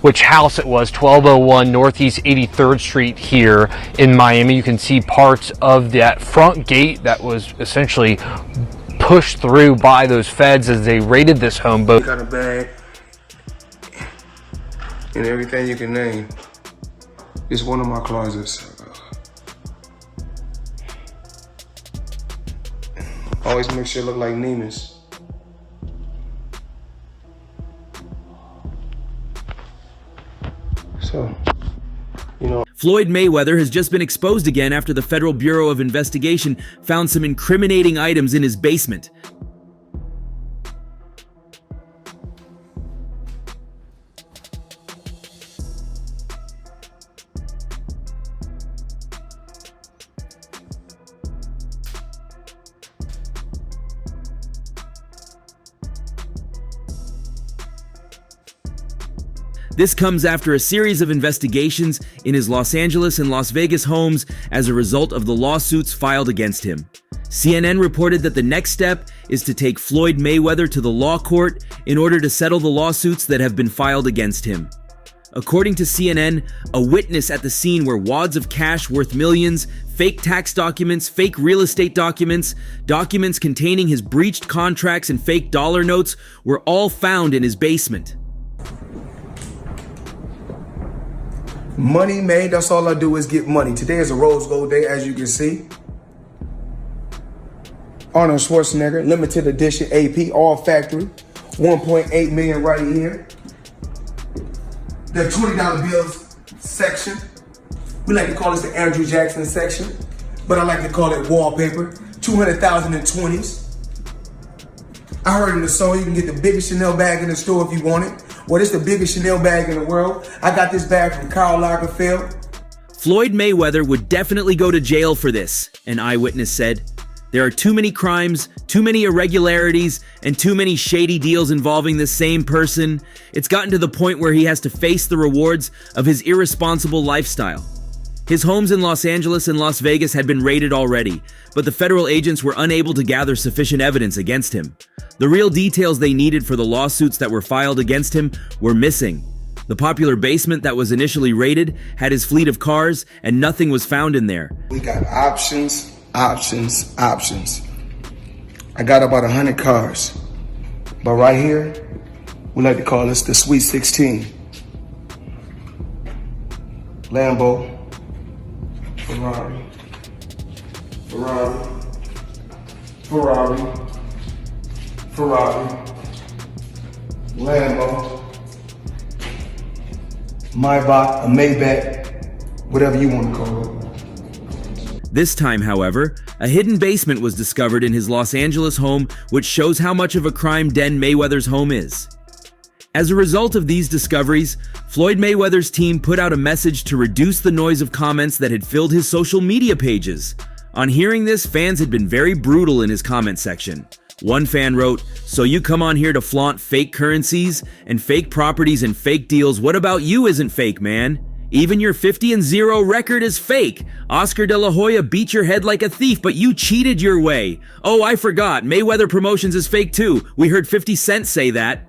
which house it was, 1201 Northeast 83rd Street here in Miami. You can see parts of that front gate that was essentially pushed through by those feds as they raided this home. But got a bag and everything you can name. It's one of my closets. Always make sure it look like Neiman's. So, you know. Floyd Mayweather has just been exposed again after the Federal Bureau of Investigation found some incriminating items in his basement. This comes after a series of investigations in his Los Angeles and Las Vegas homes as a result of the lawsuits filed against him. CNN reported that the next step is to take Floyd Mayweather to the law court in order to settle the lawsuits that have been filed against him. According to CNN, a witness at the scene where wads of cash worth millions, fake tax documents, fake real estate documents, documents containing his breached contracts and fake dollar notes were all found in his basement. Money made, that's all I do is get money. Today is a rose gold day, as you can see. Arnold Schwarzenegger, limited edition AP, all factory. 1.8 million right here. The $20 bills section. We like to call this the Andrew Jackson section, but I like to call it wallpaper. 200,000 in 20s. I heard in the song you can get the biggest Chanel bag in the store if you want it. Well, it's the biggest Chanel bag in the world. I got this bag from Karl Lagerfeld. Floyd Mayweather would definitely go to jail for this, an eyewitness said. There are too many crimes, too many irregularities, and too many shady deals involving the same person. It's gotten to the point where he has to face the rewards of his irresponsible lifestyle. His homes in Los Angeles and Las Vegas had been raided already, but the federal agents were unable to gather sufficient evidence against him. The real details they needed for the lawsuits that were filed against him were missing. The popular basement that was initially raided had his fleet of cars, and nothing was found in there. We got options. I got about 100 cars, but right here, we like to call this the Sweet 16. Lambo, Ferrari, Lambo, Maybach, a Maybach, whatever you want to call it. This time, however, a hidden basement was discovered in his Los Angeles home, which shows how much of a crime den Mayweather's home is. As a result of these discoveries, Floyd Mayweather's team put out a message to reduce the noise of comments that had filled his social media pages. On hearing this, fans had been very brutal in his comment section. One fan wrote, "So you come on here to flaunt fake currencies and fake properties and fake deals. What about you isn't fake, man? Even your 50-0 record is fake. Oscar De La Hoya beat your head like a thief, but you cheated your way. Oh, I forgot. Mayweather Promotions is fake too. We heard 50 Cent say that."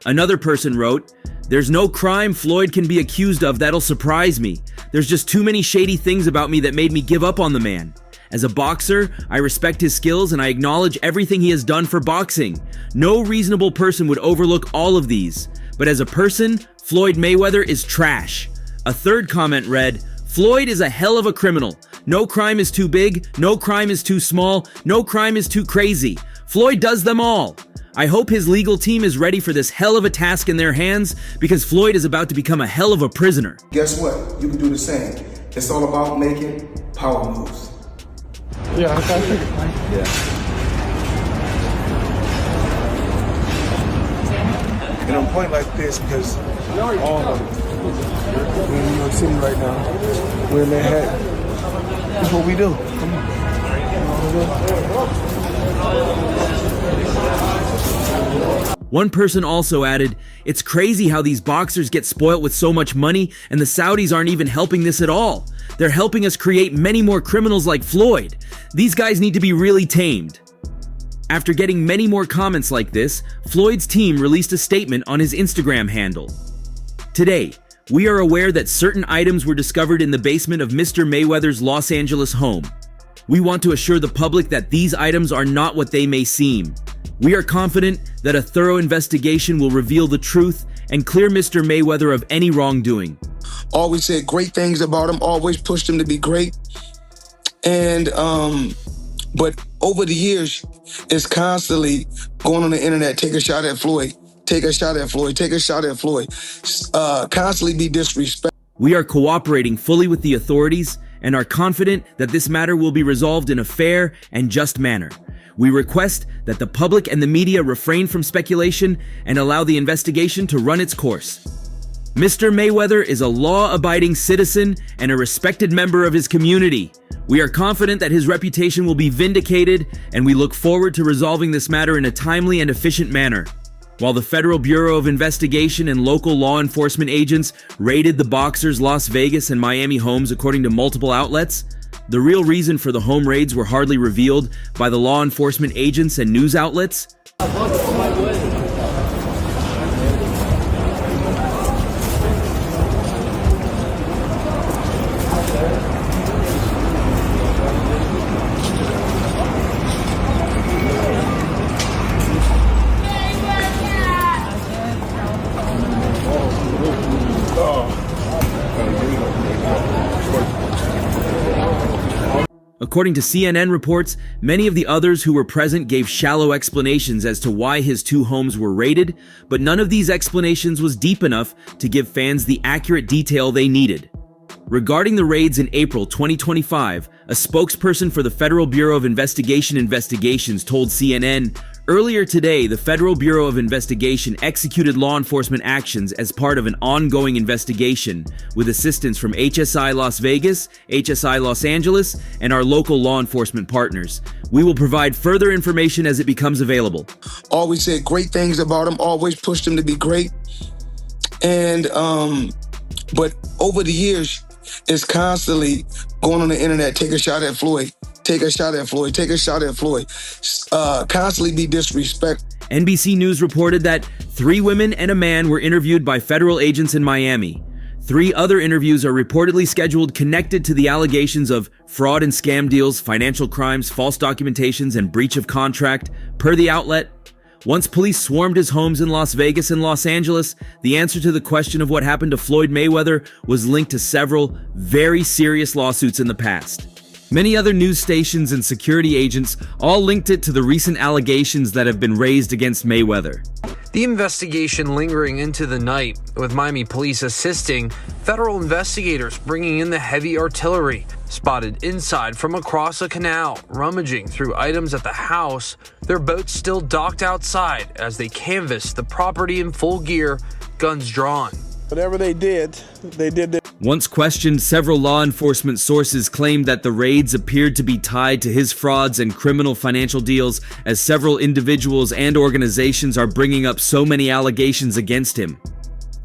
Another person wrote, "There's no crime Floyd can be accused of that'll surprise me. There's just too many shady things about me that made me give up on the man. As a boxer, I respect his skills and I acknowledge everything he has done for boxing. No reasonable person would overlook all of these. But as a person, Floyd Mayweather is trash." A third comment read, "Floyd is a hell of a criminal. No crime is too big, no crime is too small, no crime is too crazy. Floyd does them all. I hope his legal team is ready for this hell of a task in their hands because Floyd is about to become a hell of a prisoner." Guess what? You can do the same. It's all about making power moves. Yeah, I got you. Yeah. And I'm pointing like this because all of them. We're in New York City right now. We're in Manhattan. That's what we do. Come on. One person also added, "It's crazy how these boxers get spoiled with so much money and the Saudis aren't even helping this at all. They're helping us create many more criminals like Floyd. These guys need to be really tamed." After getting many more comments like this, Floyd's team released a statement on his Instagram handle. "Today, we are aware that certain items were discovered in the basement of Mr. Mayweather's Los Angeles home. We want to assure the public that these items are not what they may seem. We are confident that a thorough investigation will reveal the truth and clear Mr. Mayweather of any wrongdoing." Always said great things about him, always pushed him to be great. And, but over the years, it's constantly going on the internet, take a shot at Floyd, take a shot at Floyd, take a shot at Floyd, constantly be disrespectful. We are cooperating fully with the authorities and are confident that this matter will be resolved in a fair and just manner. We request that the public and the media refrain from speculation and allow the investigation to run its course. Mr. Mayweather is a law-abiding citizen and a respected member of his community. We are confident that his reputation will be vindicated, and we look forward to resolving this matter in a timely and efficient manner. While the Federal Bureau of Investigation and local law enforcement agents raided the boxers' Las Vegas and Miami homes according to multiple outlets, the real reason for the home raids were hardly revealed by the law enforcement agents and news outlets. According to CNN reports, many of the others who were present gave shallow explanations as to why his two homes were raided, but none of these explanations was deep enough to give fans the accurate detail they needed. Regarding the raids in April 2025, a spokesperson for the Federal Bureau of Investigations told CNN, "Earlier today, the Federal Bureau of Investigation executed law enforcement actions as part of an ongoing investigation with assistance from HSI Las Vegas, HSI Los Angeles, and our local law enforcement partners. We will provide further information as it becomes available." Always said great things about him, always pushed him to be great. And, but over the years, it's constantly going on the internet, take a shot at Floyd, take a shot at Floyd, take a shot at Floyd, constantly be disrespectful. NBC News reported that 3 women and a man were interviewed by federal agents in Miami. 3 other interviews are reportedly scheduled connected to the allegations of fraud and scam deals, financial crimes, false documentations, and breach of contract, per the outlet. Once police swarmed his homes in Las Vegas and Los Angeles, the answer to the question of what happened to Floyd Mayweather was linked to several very serious lawsuits in the past. Many other news stations and security agents all linked it to the recent allegations that have been raised against Mayweather. The investigation lingering into the night, with Miami police assisting federal investigators bringing in the heavy artillery, spotted inside from across a canal, rummaging through items at the house, their boats still docked outside as they canvassed the property in full gear, guns drawn. Whatever they did it. Once questioned, several law enforcement sources claimed that the raids appeared to be tied to his frauds and criminal financial deals, as several individuals and organizations are bringing up so many allegations against him.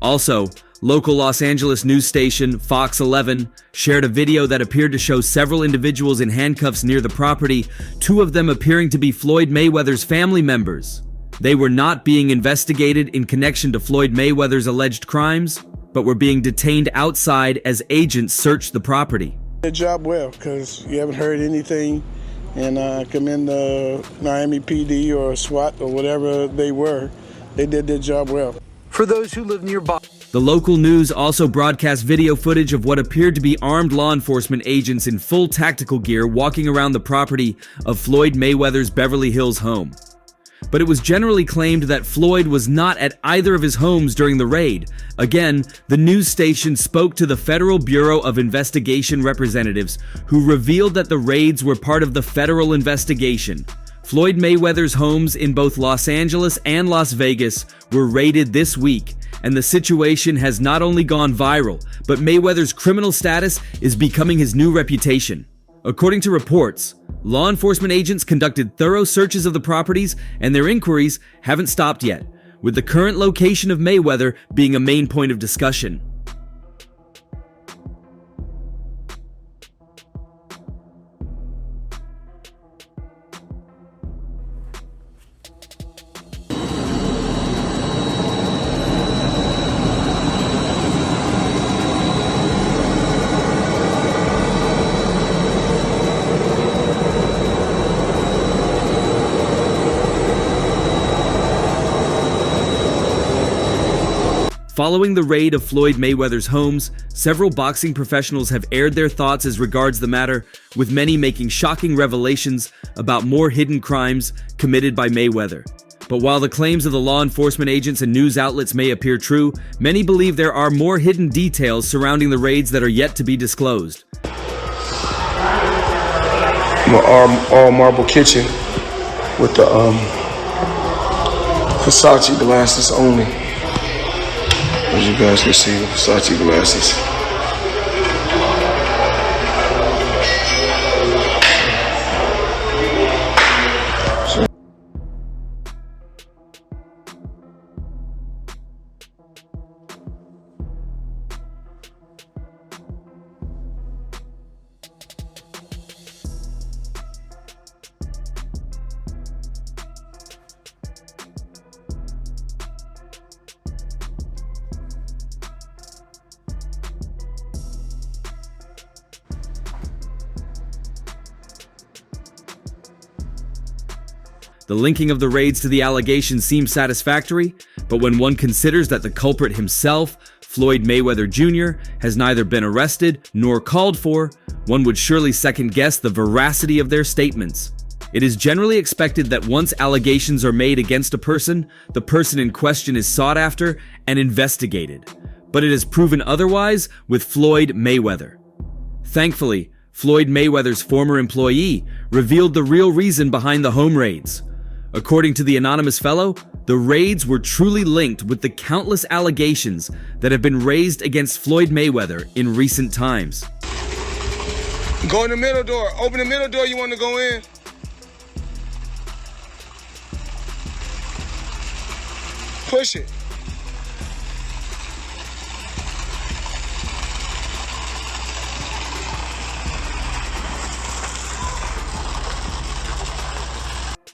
Also, local Los Angeles news station Fox 11 shared a video that appeared to show several individuals in handcuffs near the property, 2 of them appearing to be Floyd Mayweather's family members. They were not being investigated in connection to Floyd Mayweather's alleged crimes, but were being detained outside as agents searched the property. Their job well, because you haven't heard anything, and commend the Miami PD or SWAT or whatever they were. They did their job well. For those who live nearby, the local news also broadcast video footage of what appeared to be armed law enforcement agents in full tactical gear walking around the property of Floyd Mayweather's Beverly Hills home. But it was generally claimed that Floyd was not at either of his homes during the raid. Again, the news station spoke to the Federal Bureau of Investigation representatives, who revealed that the raids were part of the federal investigation. Floyd Mayweather's homes in both Los Angeles and Las Vegas were raided this week, and the situation has not only gone viral, but Mayweather's criminal status is becoming his new reputation. According to reports, law enforcement agents conducted thorough searches of the properties, and their inquiries haven't stopped yet. with the current location of Mayweather being a main point of discussion. Following the raid of Floyd Mayweather's homes, several boxing professionals have aired their thoughts as regards the matter, with many making shocking revelations about more hidden crimes committed by Mayweather. But while the claims of the law enforcement agents and news outlets may appear true, many believe there are more hidden details surrounding the raids that are yet to be disclosed. All marble kitchen with the Versace glasses only. As you guys can see, the Versace glasses. The linking of the raids to the allegations seems satisfactory, but when one considers that the culprit himself, Floyd Mayweather Jr., has neither been arrested nor called for, one would surely second-guess the veracity of their statements. It is generally expected that once allegations are made against a person, the person in question is sought after and investigated. But it has proven otherwise with Floyd Mayweather. Thankfully, Floyd Mayweather's former employee revealed the real reason behind the home raids. According to the anonymous fellow, the raids were truly linked with the countless allegations that have been raised against Floyd Mayweather in recent times. Go in the middle door. Open the middle door, you want to go in? Push it.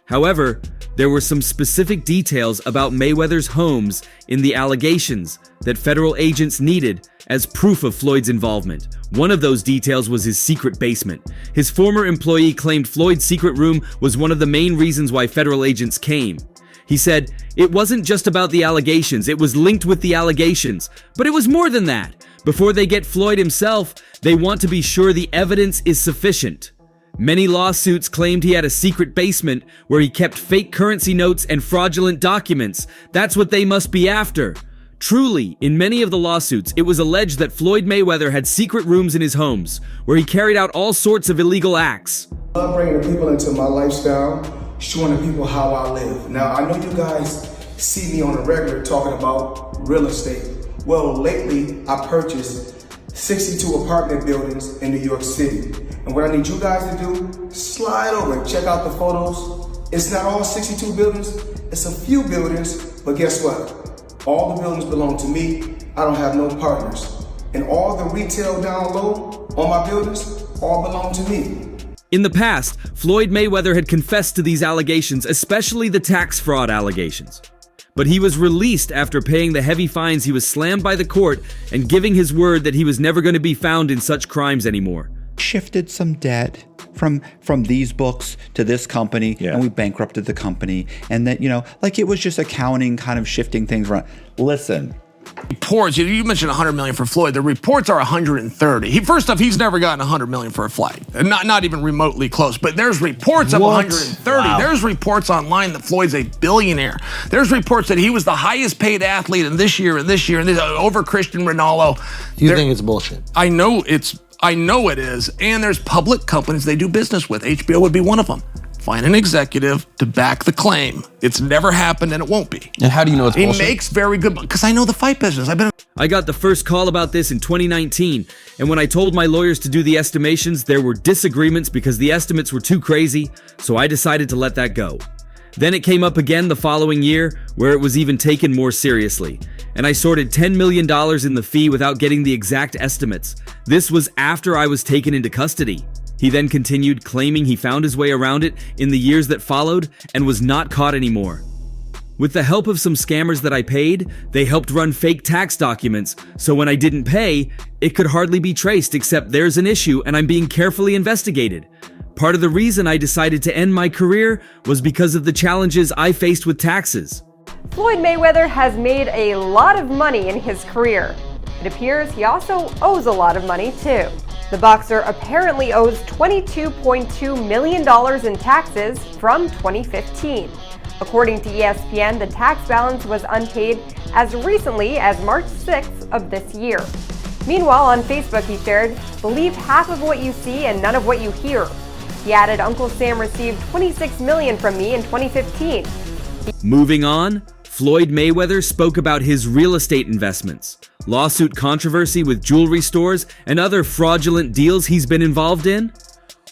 However, there were some specific details about Mayweather's homes in the allegations that federal agents needed as proof of Floyd's involvement. One of those details was his secret basement. His former employee claimed Floyd's secret room was one of the main reasons why federal agents came. He said, "It wasn't just about the allegations, it was linked with the allegations. But it was more than that. Before they get Floyd himself, they want to be sure the evidence is sufficient." Many lawsuits claimed he had a secret basement where he kept fake currency notes and fraudulent documents. That's what they must be after. Truly, in many of the lawsuits, it was alleged that Floyd Mayweather had secret rooms in his homes where he carried out all sorts of illegal acts. I love bringing the people into my lifestyle, showing the people how I live. Now, I know you guys see me on a regular talking about real estate. Well, lately, I purchased 62 apartment buildings in New York City. And what I need you guys to do, slide over and check out the photos. It's not all 62 buildings, it's a few buildings, but guess what? All the buildings belong to me. I don't have no partners. And all the retail down low on my buildings all belong to me. In the past, Floyd Mayweather had confessed to these allegations, especially the tax fraud allegations. But he was released after paying the heavy fines. He was slammed by the court and giving his word that he was never going to be found in such crimes anymore. Shifted some debt from these books to this company, and we bankrupted the company, and that, like it was just accounting kind of shifting things around. Listen. Reports, you mentioned 100 million for Floyd. The reports are 130. First off, he's never gotten 100 million for a flight, not even remotely close. But there's reports of 130. Wow. There's reports online that Floyd's a billionaire. There's reports that he was the highest paid athlete in this year and this year and this over Cristiano Ronaldo. You think it's bullshit? I know it is. And there's public companies they do business with. HBO would be one of them. Find an executive to back the claim. It's never happened and it won't be. And how do you know it's bullshit? He makes very good money, because I know the fight business. I got the first call about this in 2019, and when I told my lawyers to do the estimations, there were disagreements because the estimates were too crazy, so I decided to let that go. Then it came up again the following year, where it was even taken more seriously. And I sorted $10 million in the fee without getting the exact estimates. This was after I was taken into custody. He then continued, claiming he found his way around it in the years that followed and was not caught anymore. With the help of some scammers that I paid, they helped run fake tax documents, so when I didn't pay, it could hardly be traced, except there's an issue and I'm being carefully investigated. Part of the reason I decided to end my career was because of the challenges I faced with taxes. Floyd Mayweather has made a lot of money in his career. It appears he also owes a lot of money too. The boxer apparently owes $22.2 million in taxes from 2015. According to ESPN, the tax balance was unpaid as recently as March 6th of this year. Meanwhile, on Facebook he shared, "Believe half of what you see and none of what you hear." He added, "Uncle Sam received $26 million from me in 2015. Moving on, Floyd Mayweather spoke about his real estate investments, lawsuit controversy with jewelry stores, and other fraudulent deals he's been involved in.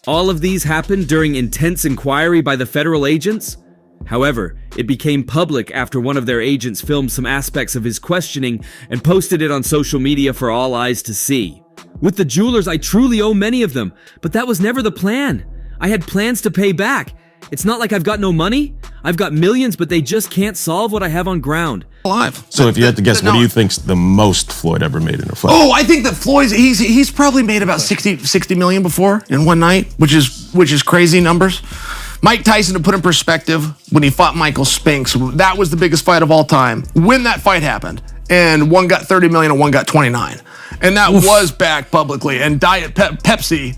All of these happened during intense inquiry by the federal agents. However, it became public after one of their agents filmed some aspects of his questioning and posted it on social media for all eyes to see. With the jewelers, I truly owe many of them, but that was never the plan. I had plans to pay back. It's not like I've got no money. I've got millions, but they just can't solve what I have on ground." Alive. So if you had to guess, what do you think's the most Floyd ever made in a fight? Oh, I think that Floyd's he's probably made about 60 million before in one night, which is crazy numbers. Mike Tyson, to put in perspective, when he fought Michael Spinks, that was the biggest fight of all time. When that fight happened, and one got 30 million and one got 29, and that was backed publicly. And Diet Pepsi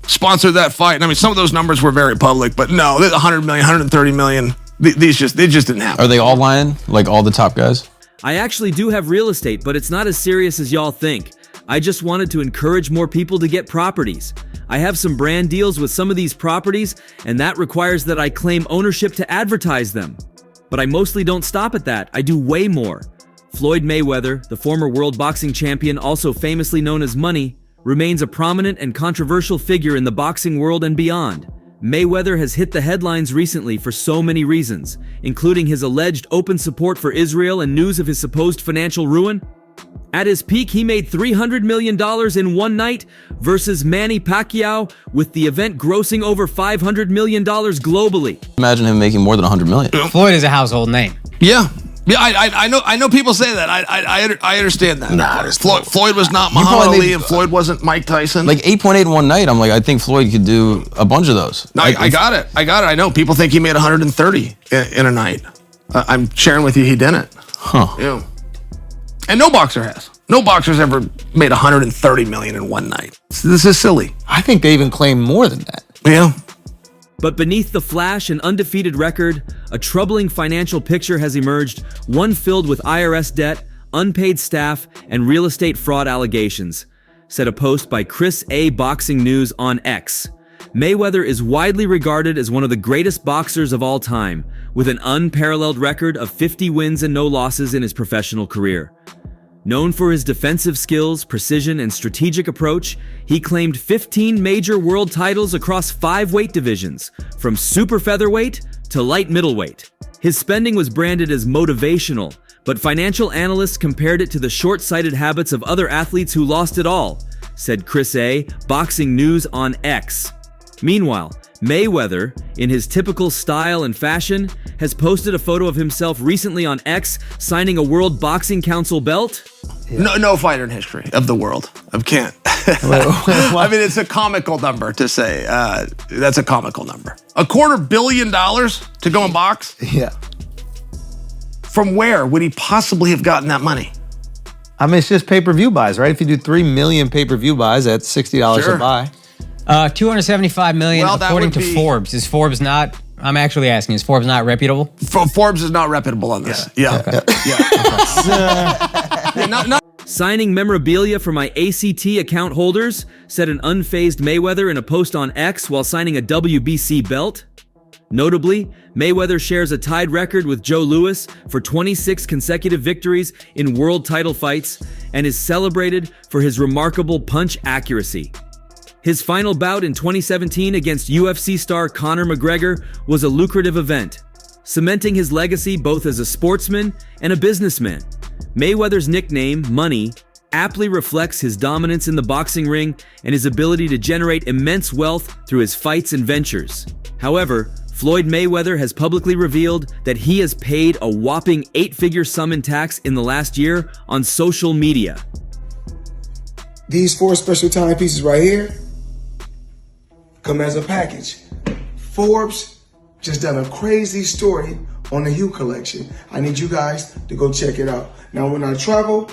sponsored that fight. I mean, some of those numbers were very public, but no, 100 million, 130 million. They just didn't happen. Are they all lying? Like all the top guys? I actually do have real estate, but it's not as serious as y'all think. I just wanted to encourage more people to get properties. I have some brand deals with some of these properties, and that requires that I claim ownership to advertise them. But I mostly don't stop at that. I do way more. Floyd Mayweather, the former world boxing champion, also famously known as Money, remains a prominent and controversial figure in the boxing world and beyond. Mayweather has hit the headlines recently for so many reasons, including his alleged open support for Israel and news of his supposed financial ruin. At his peak, he made $300 million in one night versus Manny Pacquiao, with the event grossing over $500 million globally. Imagine him making more than 100 million. Floyd is a household name. Yeah. Yeah, I know people say that. I understand that. Nah, Floyd was not Muhammad Ali, and Floyd wasn't Mike Tyson. Like 8.8 in one night. I'm like, I think Floyd could do a bunch of those. No, I got it. I know. People think he made 130 in a night. I'm sharing with you, he didn't. Huh. Yeah. And no boxer has. No boxer's ever made 130 million in one night. This is silly. I think they even claim more than that. Yeah. But beneath the flash and undefeated record, a troubling financial picture has emerged, one filled with IRS debt, unpaid staff, and real estate fraud allegations, said a post by Chris A. Boxing News on X. Mayweather is widely regarded as one of the greatest boxers of all time, with an unparalleled record of 50 wins and no losses in his professional career. Known for his defensive skills, precision, and strategic approach, he claimed 15 major world titles across 5 weight divisions, from super featherweight to light middleweight. His spending was branded as motivational, but financial analysts compared it to the short-sighted habits of other athletes who lost it all, said Chris A., Boxing News on X. Meanwhile, Mayweather, in his typical style and fashion, has posted a photo of himself recently on X signing a World Boxing Council belt. Yeah. No fighter in history of the world. I can't. I mean, it's a comical number to say. That's a comical number. $250 million to go and box? Yeah. From where would he possibly have gotten that money? I mean, it's just pay-per-view buys, right? If you do 3 million pay-per-view buys, that's $60 a buy. 275 million, Well, according to Forbes. Is Forbes not? I'm actually asking. Is Forbes not reputable? Forbes is not reputable on this. Yeah. Okay. Yeah. Signing memorabilia for my ACT account holders, said an unfazed Mayweather in a post on X while signing a WBC belt. Notably, Mayweather shares a tied record with Joe Louis for 26 consecutive victories in world title fights and is celebrated for his remarkable punch accuracy. His final bout in 2017 against UFC star Conor McGregor was a lucrative event. cementing his legacy both as a sportsman and a businessman. Mayweather's nickname, Money, aptly reflects his dominance in the boxing ring and his ability to generate immense wealth through his fights and ventures. However, Floyd Mayweather has publicly revealed that he has paid a whopping 8-figure sum in tax in the last year on social media. These 4 special timepieces right here come as a package. Forbes just done a crazy story on the Hue collection. I need you guys to go check it out. Now, when I travel,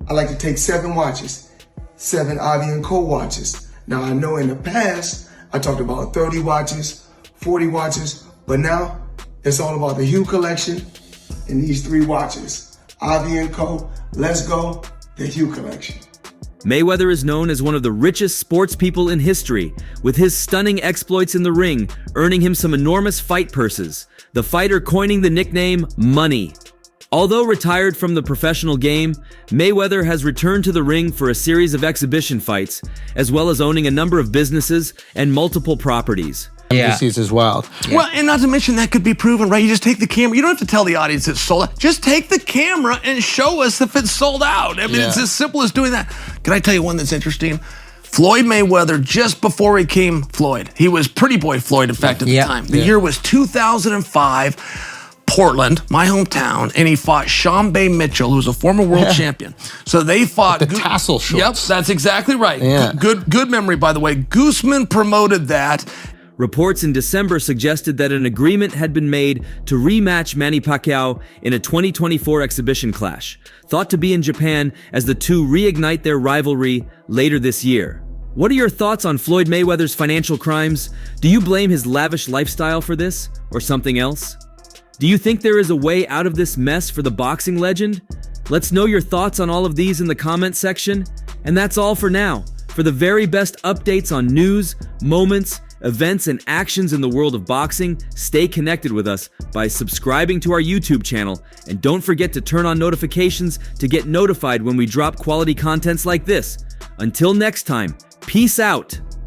I like to take 7 watches, 7 Ivy & Co watches. Now, I know in the past, I talked about 30 watches, 40 watches, but now it's all about the Hue collection and these 3 watches. Ivy & Co, let's go, the Hue collection. Mayweather is known as one of the richest sports people in history, with his stunning exploits in the ring earning him some enormous fight purses, the fighter coining the nickname Money. Although retired from the professional game, Mayweather has returned to the ring for a series of exhibition fights, as well as owning a number of businesses and multiple properties. Yeah. This is wild. Yeah. Well, and not to mention that could be proven, right? You just take the camera. You don't have to tell the audience it's sold out. Just take the camera and show us if it's sold out. I mean, it's as simple as doing that. Can I tell you one that's interesting? Floyd Mayweather, just before he came Floyd, he was Pretty Boy Floyd, in fact, at the time. The year was 2005. Portland, my hometown, and he fought Sean Bay Mitchell, who was a former world champion. So they fought the tassel shorts. Yep, that's exactly right. Yeah. Good memory, by the way. Gooseman promoted that. Reports in December suggested that an agreement had been made to rematch Manny Pacquiao in a 2024 exhibition clash, thought to be in Japan as the two reignite their rivalry later this year. What are your thoughts on Floyd Mayweather's financial crimes? Do you blame his lavish lifestyle for this, or something else? Do you think there is a way out of this mess for the boxing legend? Let's know your thoughts on all of these in the comment section. And that's all for now. For the very best updates on news, moments, events, and actions in the world of boxing, stay connected with us by subscribing to our YouTube channel. And don't forget to turn on notifications to get notified when we drop quality contents like this. Until next time, peace out.